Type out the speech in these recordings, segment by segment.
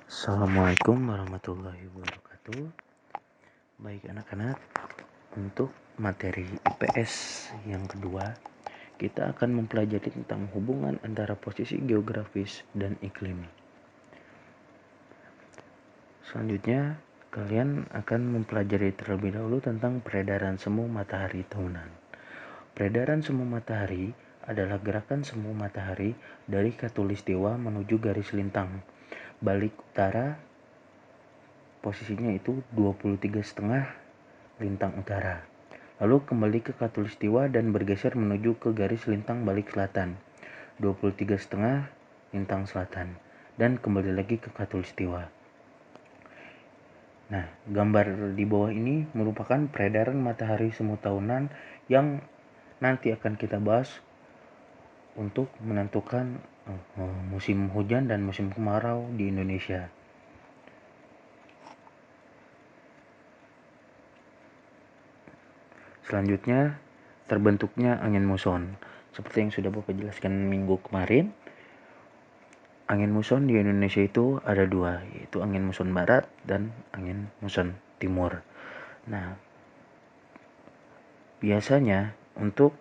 Assalamualaikum warahmatullahi wabarakatuh. Baik anak-anak, untuk materi IPS yang kedua, kita akan mempelajari tentang hubungan antara posisi geografis dan iklim. Selanjutnya, kalian akan mempelajari terlebih dahulu tentang peredaran semu matahari tahunan. Peredaran semu matahari adalah gerakan semu matahari dari khatulistiwa menuju garis lintang balik utara. Posisinya itu 23,5 lintang utara. Lalu kembali ke khatulistiwa dan bergeser menuju ke garis lintang balik selatan 23,5 lintang selatan dan kembali lagi ke khatulistiwa. Nah, gambar di bawah ini merupakan peredaran matahari semu tahunan yang nanti akan kita bahas untuk menentukan musim hujan dan musim kemarau di Indonesia. Selanjutnya, terbentuknya angin muson. Seperti yang sudah Bapak jelaskan minggu kemarin, angin muson di Indonesia itu ada dua, yaitu angin muson barat dan angin muson timur. Nah, biasanya untuk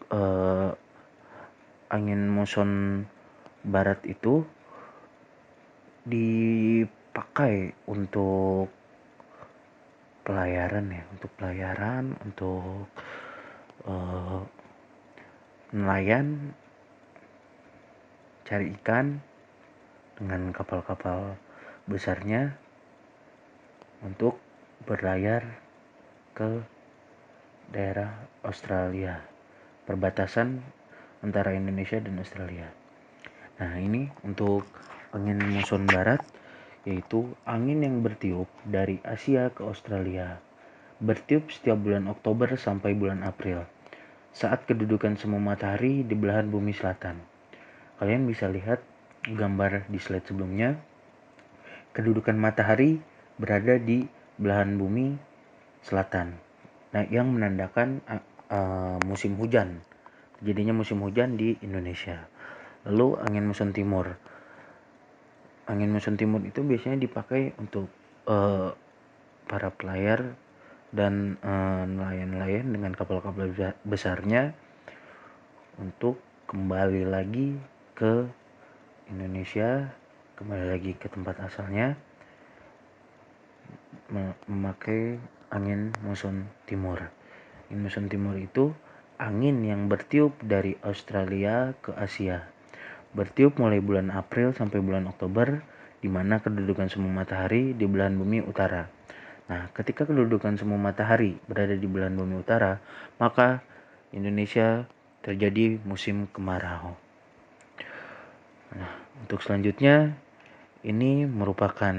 angin muson barat itu dipakai untuk pelayaran, untuk nelayan, cari ikan dengan kapal-kapal besarnya untuk berlayar ke daerah Australia, perbatasan antara Indonesia dan Australia. Nah, ini untuk angin muson barat, yaitu angin yang bertiup dari Asia ke Australia. Bertiup setiap bulan Oktober sampai bulan April, saat kedudukan semu matahari di belahan bumi selatan. Kalian bisa lihat gambar di slide sebelumnya. Kedudukan matahari berada di belahan bumi selatan. Nah, yang menandakan musim hujan. Jadinya musim hujan di Indonesia. Lalu angin muson timur. Angin muson timur itu biasanya dipakai untuk para pelayar dan nelayan-nelayan dengan kapal-kapal besarnya untuk kembali lagi ke Indonesia, kembali lagi ke tempat asalnya, memakai angin muson timur. Angin muson timur itu angin yang bertiup dari Australia ke Asia. Bertiup mulai bulan April sampai bulan Oktober, di mana kedudukan semu matahari di belahan bumi utara. Nah, ketika kedudukan semu matahari berada di belahan bumi utara, maka Indonesia terjadi musim kemarau. Nah, untuk selanjutnya, ini merupakan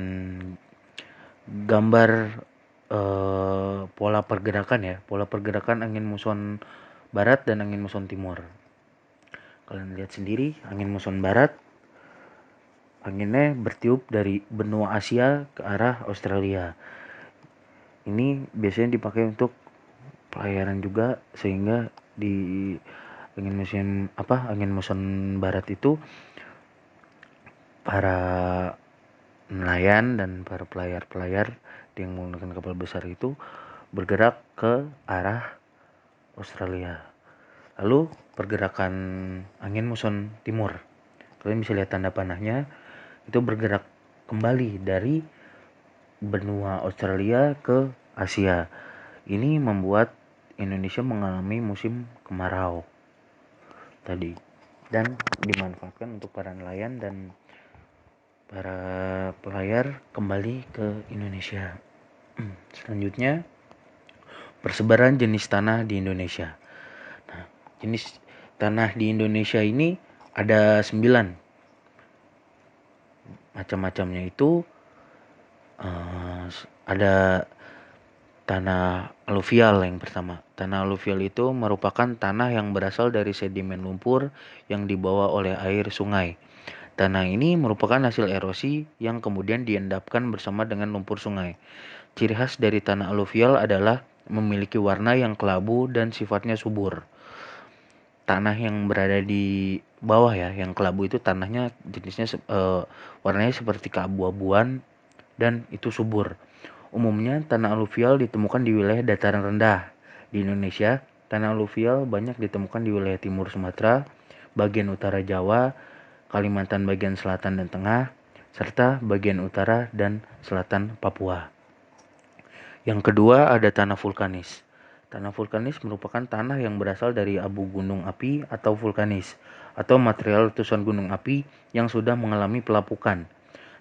gambar pola pergerakan angin muson barat dan angin muson timur. Kalian lihat sendiri, angin muson barat, anginnya bertiup dari benua Asia ke arah Australia. Ini biasanya dipakai untuk pelayaran juga, sehingga di angin muson barat itu para nelayan dan para pelayar yang menggunakan kapal besar itu bergerak ke arah Australia. Lalu pergerakan angin muson timur, kalian bisa lihat tanda panahnya, itu bergerak kembali dari benua Australia ke Asia. Ini membuat Indonesia mengalami musim kemarau tadi dan dimanfaatkan untuk para nelayan dan para pelayar kembali ke Indonesia. Selanjutnya, persebaran jenis tanah di Indonesia. Nah, jenis tanah di Indonesia ini ada 9 macam-macamnya. Itu ada tanah aluvial yang pertama. Tanah aluvial itu merupakan tanah yang berasal dari sedimen lumpur yang dibawa oleh air sungai. Tanah ini merupakan hasil erosi yang kemudian diendapkan bersama dengan lumpur sungai. Ciri khas dari tanah aluvial adalah memiliki warna yang kelabu dan sifatnya subur. Tanah yang berada di bawah ya, yang kelabu itu tanahnya jenisnya warnanya seperti keabu-abuan dan itu subur. Umumnya tanah aluvial ditemukan di wilayah dataran rendah. Di Indonesia, tanah aluvial banyak ditemukan di wilayah timur Sumatera, bagian utara Jawa, Kalimantan bagian selatan dan tengah, serta bagian utara dan selatan Papua. Yang kedua ada tanah vulkanis. Tanah vulkanis merupakan tanah yang berasal dari abu gunung api atau vulkanis, atau material letusan gunung api yang sudah mengalami pelapukan.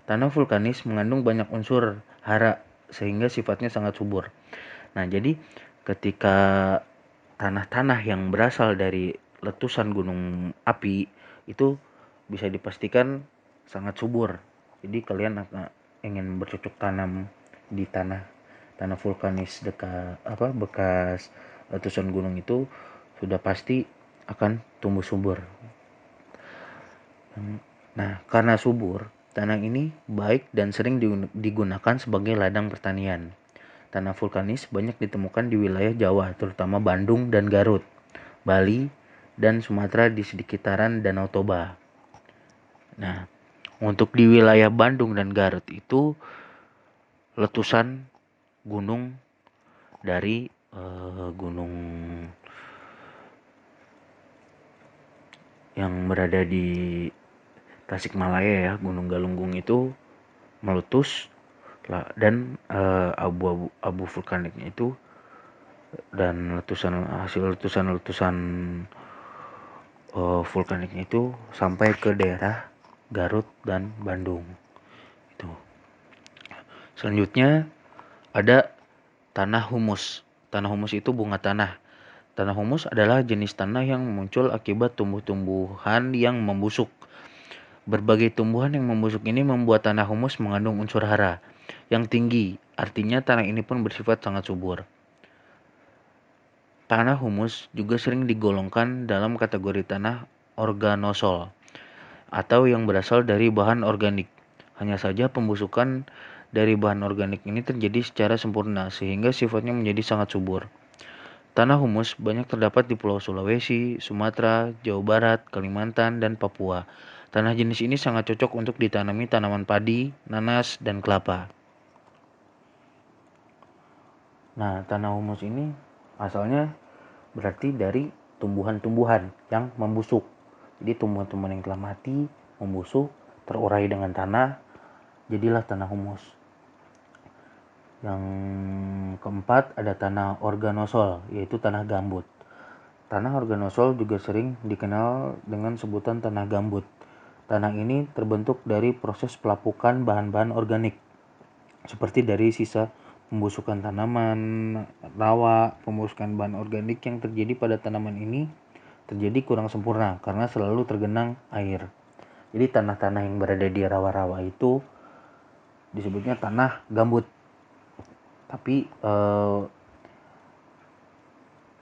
Tanah vulkanis mengandung banyak unsur hara sehingga sifatnya sangat subur. Nah, jadi ketika tanah-tanah yang berasal dari letusan gunung api itu bisa dipastikan sangat subur. Jadi kalian ingin bercocok tanam di tanah vulkanis bekas letusan gunung itu sudah pasti akan tumbuh subur. Nah, karena subur, tanah ini baik dan sering digunakan sebagai ladang pertanian. Tanah vulkanis banyak ditemukan di wilayah Jawa, terutama Bandung dan Garut, Bali, dan Sumatera di sekitaran Danau Toba. Nah, untuk di wilayah Bandung dan Garut itu letusan gunung dari gunung yang berada di Tasikmalaya ya, Gunung Galunggung itu meletus dan abu vulkaniknya itu dan hasil letusan vulkaniknya itu sampai ke daerah Garut dan Bandung. Itu. Selanjutnya ada tanah humus. Tanah humus itu bunga tanah. Tanah humus adalah jenis tanah yang muncul akibat tumbuh-tumbuhan yang membusuk. Berbagai tumbuhan yang membusuk ini membuat tanah humus mengandung unsur hara yang tinggi. Artinya tanah ini pun bersifat sangat subur. Tanah humus juga sering digolongkan dalam kategori tanah organosol atau yang berasal dari bahan organik. Hanya saja pembusukan dari bahan organik ini terjadi secara sempurna sehingga sifatnya menjadi sangat subur. Tanah humus banyak terdapat di Pulau Sulawesi, Sumatera, Jawa Barat, Kalimantan, dan Papua. Tanah jenis ini sangat cocok untuk ditanami tanaman padi, nanas, dan kelapa. Nah, tanah humus ini asalnya berarti dari tumbuhan-tumbuhan yang membusuk. Jadi tumbuhan-tumbuhan yang telah mati, membusuk, terurai dengan tanah, jadilah tanah humus. Yang keempat ada tanah organosol, yaitu tanah gambut. Tanah organosol juga sering dikenal dengan sebutan tanah gambut. Tanah ini terbentuk dari proses pelapukan bahan-bahan organik, seperti dari sisa pembusukan tanaman, rawa. Pembusukan bahan organik yang terjadi pada tanaman ini terjadi kurang sempurna karena selalu tergenang air. Jadi tanah-tanah yang berada di rawa-rawa itu disebutnya tanah gambut. Tapi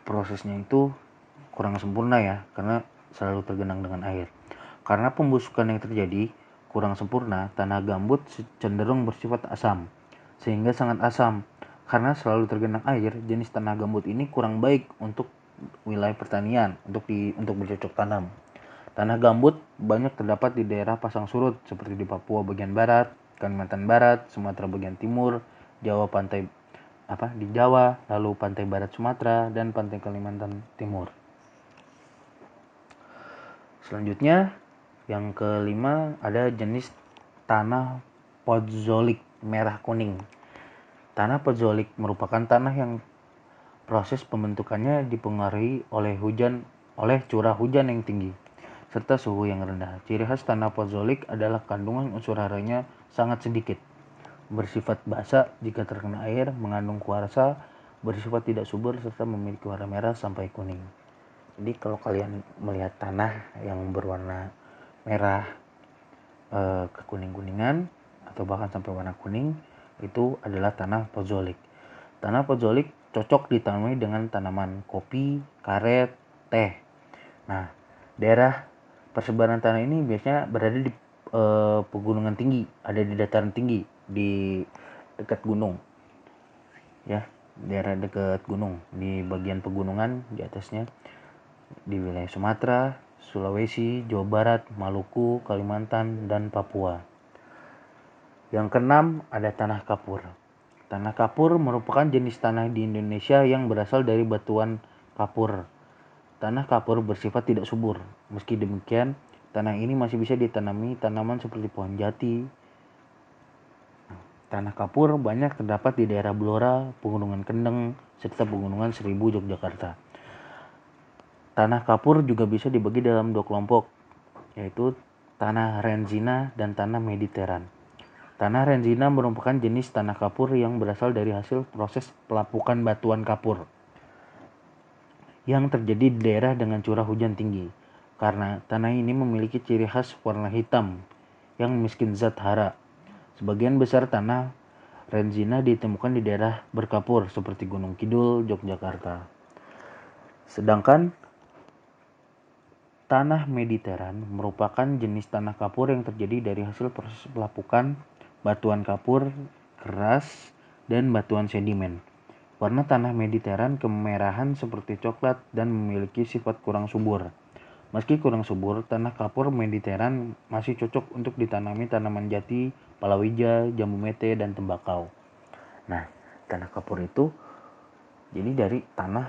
prosesnya itu kurang sempurna ya, karena selalu tergenang dengan air. Karena pembusukan yang terjadi kurang sempurna, tanah gambut cenderung bersifat asam, sehingga sangat asam. Karena selalu tergenang air, jenis tanah gambut ini kurang baik untuk wilayah pertanian, untuk bercocok tanam. Tanah gambut banyak terdapat di daerah pasang surut seperti di Papua bagian barat, Kalimantan Barat, Sumatera bagian timur, di Jawa, lalu pantai barat Sumatera dan pantai Kalimantan Timur. Selanjutnya yang kelima ada jenis tanah podzolik merah kuning. Tanah podzolik merupakan tanah yang proses pembentukannya dipengaruhi oleh curah hujan yang tinggi serta suhu yang rendah. Ciri khas tanah podzolik adalah kandungan unsur haranya sangat sedikit, bersifat basa jika terkena air, mengandung kuarsa, bersifat tidak subur serta memiliki warna merah sampai kuning. Jadi kalau kalian melihat tanah yang berwarna merah kekuning-kuningan atau bahkan sampai warna kuning, itu adalah tanah podzolik. Tanah podzolik cocok ditanami dengan tanaman kopi, karet, teh. Nah, daerah persebaran tanah ini biasanya berada di pegunungan tinggi, ada di dataran tinggi, di dekat gunung. Ya, daerah dekat gunung, di bagian pegunungan di atasnya, di wilayah Sumatera, Sulawesi, Jawa Barat, Maluku, Kalimantan, dan Papua. Yang keenam ada tanah kapur. Tanah kapur merupakan jenis tanah di Indonesia yang berasal dari batuan kapur. Tanah kapur bersifat tidak subur. Meski demikian, tanah ini masih bisa ditanami tanaman seperti pohon jati. Tanah kapur banyak terdapat di daerah Blora, Pegunungan Kendeng, serta Pegunungan Seribu, Yogyakarta. Tanah kapur juga bisa dibagi dalam 2 kelompok, yaitu tanah renzina dan tanah mediteran. Tanah renzina merupakan jenis tanah kapur yang berasal dari hasil proses pelapukan batuan kapur yang terjadi di daerah dengan curah hujan tinggi. Karena tanah ini memiliki ciri khas warna hitam yang miskin zat hara. Sebagian besar tanah renzina ditemukan di daerah berkapur seperti Gunung Kidul, Yogyakarta. Sedangkan tanah mediteran merupakan jenis tanah kapur yang terjadi dari hasil proses pelapukan batuan kapur keras dan batuan sedimen. Warna tanah mediteran kemerahan seperti coklat dan memiliki sifat kurang subur. Meski kurang subur, tanah kapur mediteran masih cocok untuk ditanami tanaman jati, palawija, jambu mete, dan tembakau. Nah, tanah kapur itu jadi dari tanah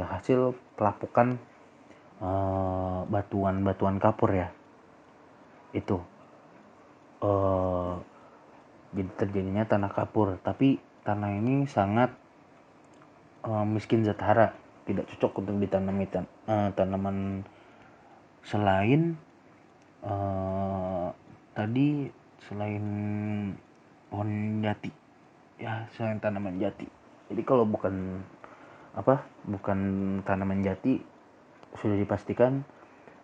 hasil pelapukan batuan kapur ya. Itu jadi terjadinya tanah kapur, tapi tanah ini sangat miskin zat hara, tidak cocok untuk ditanami tanaman selain tadi selain pohon jati ya, selain tanaman jati. Jadi kalau bukan tanaman jati, sudah dipastikan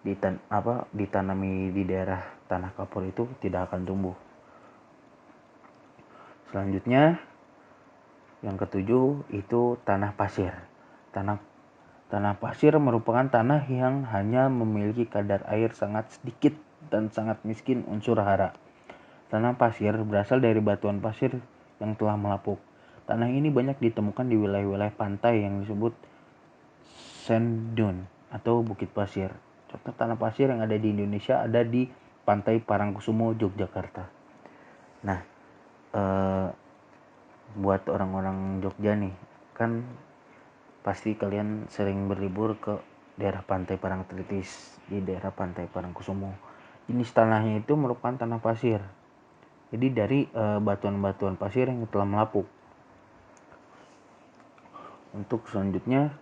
ditanami di daerah tanah kapur itu tidak akan tumbuh. Selanjutnya yang ketujuh itu tanah pasir. Tanah pasir merupakan tanah yang hanya memiliki kadar air sangat sedikit dan sangat miskin unsur hara. Tanah pasir berasal dari batuan pasir yang telah melapuk. Tanah ini banyak ditemukan di wilayah-wilayah pantai yang disebut sand dune atau bukit pasir. Contoh tanah pasir yang ada di Indonesia ada di Pantai Parangkusumo, Yogyakarta. Nah, buat orang-orang Jogja nih, kan pasti kalian sering berlibur ke daerah Pantai Parangtritis, di daerah Pantai Parangkusumo. Jenis tanahnya itu merupakan tanah pasir. Jadi dari batuan-batuan pasir yang telah melapuk. Untuk selanjutnya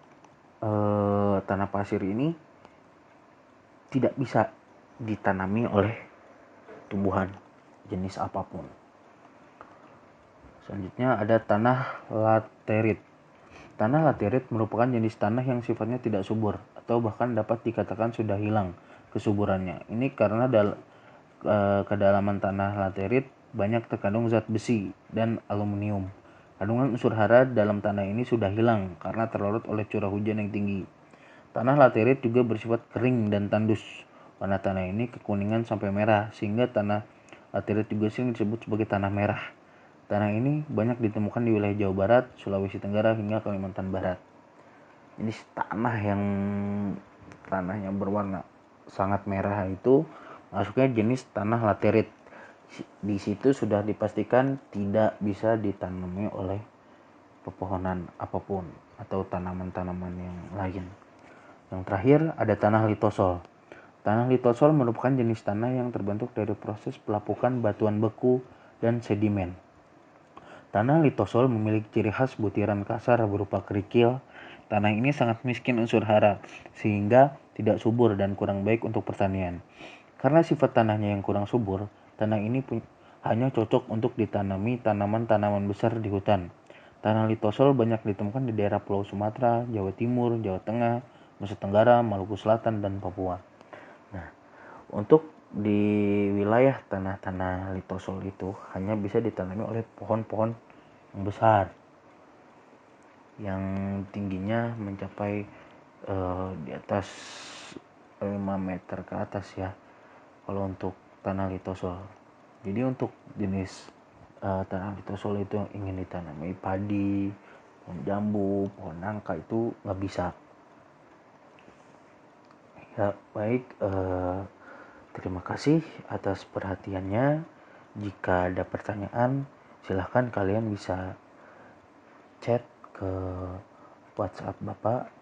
tanah pasir ini tidak bisa ditanami oleh tumbuhan jenis apapun. Selanjutnya ada tanah laterit. Tanah laterit merupakan jenis tanah yang sifatnya tidak subur atau bahkan dapat dikatakan sudah hilang kesuburannya. Ini karena kedalaman tanah laterit banyak terkandung zat besi dan aluminium. Kandungan unsur hara dalam tanah ini sudah hilang karena terlarut oleh curah hujan yang tinggi. Tanah laterit juga bersifat kering dan tandus. Warna tanah ini kekuningan sampai merah, sehingga tanah laterit juga sering disebut sebagai tanah merah. Tanah ini banyak ditemukan di wilayah Jawa Barat, Sulawesi Tenggara, hingga Kalimantan Barat. Ini tanahnya berwarna sangat merah itu masuknya jenis tanah laterit. Di situ sudah dipastikan tidak bisa ditanami oleh pepohonan apapun atau tanaman-tanaman yang lain. Yang terakhir ada tanah litosol. Tanah litosol merupakan jenis tanah yang terbentuk dari proses pelapukan batuan beku dan sedimen. Tanah litosol memiliki ciri khas butiran kasar berupa kerikil. Tanah ini sangat miskin unsur hara, sehingga tidak subur dan kurang baik untuk pertanian. Karena sifat tanahnya yang kurang subur, tanah ini hanya cocok untuk ditanami tanaman-tanaman besar di hutan. Tanah litosol banyak ditemukan di daerah Pulau Sumatera, Jawa Timur, Jawa Tengah, Nusa Tenggara, Maluku Selatan, dan Papua. Nah, untuk di wilayah tanah-tanah litosol itu hanya bisa ditanami oleh pohon-pohon yang besar yang tingginya mencapai di atas 5 meter ke atas ya, kalau untuk tanah litosol. Jadi untuk jenis tanah litosol itu yang ingin ditanami padi, pohon jambu, pohon nangka itu nggak bisa. Ya baik, terima kasih atas perhatiannya. Jika ada pertanyaan, silahkan kalian bisa chat ke WhatsApp Bapak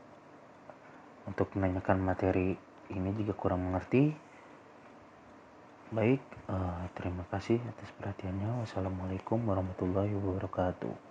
untuk menanyakan materi ini jika kurang mengerti. Baik, terima kasih atas perhatiannya. Wassalamualaikum warahmatullahi wabarakatuh.